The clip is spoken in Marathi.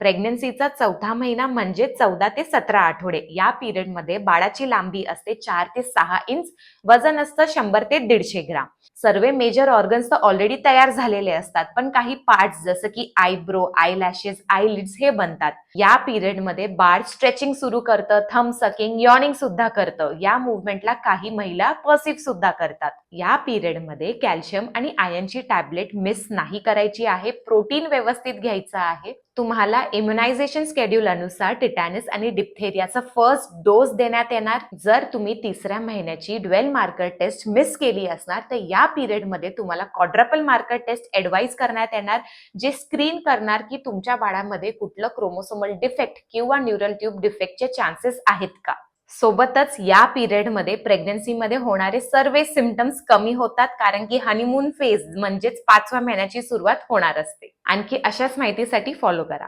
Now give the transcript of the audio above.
प्रेग्नन्सीचा चौथा महिना म्हणजे 14 ते 17 आठवडे. या पिरियडमध्ये बाळाची लांबी असते 4 ते 6 इंच, वजन असतं 100 ते 150 ग्राम. सर्व मेजर ऑर्गन्स तर ऑलरेडी तयार झालेले असतात, पण काही पार्ट्स जसं की आयब्रो, आयलॅशेस, आयलिड्स हे बनतात. या पिरियडमध्ये बाळ स्ट्रेचिंग सुरू करतं, थंब सकिंग, यॉर्निंग सुद्धा करतं. या मुवमेंटला काही महिला पर्सिव्ह सुद्धा करतात. या पिरियडमध्ये कॅल्शियम आणि आयर्नची टॅबलेट मिस नाही करायची आहे. प्रोटीन व्यवस्थित घ्यायचं आहे. तुम्हाला इम्युनायझेशन शेड्यूल अनुसार टिटॅनस आणि डिप्थेरियाचा फर्स्ट डोस देण्यात येणार. जर तुम्ही तिसऱ्या महिन्याची 12 मार्कर टेस्ट मिस केली असणार तर या पिरियडमध्ये तुम्हाला क्वाड्रपल मार्कर टेस्ट ऍडवाइज करण्यात येणार, जे स्क्रीन करणार की तुमच्या बाळामध्ये कुठलं क्रोमोसोमल डिफेक्ट किंवा न्यूरल ट्यूब डिफेक्टचे चान्सेस आहेत का. सोबतच या पिरियडमध्ये प्रेग्नन्सीमध्ये होणारे सर्व सिम्पटम्स कमी होतात, कारण की हनीमून फेज म्हणजेच 5व्या महिन्याची सुरुवात होणार असते. आणखी अशाच माहितीसाठी फॉलो करा.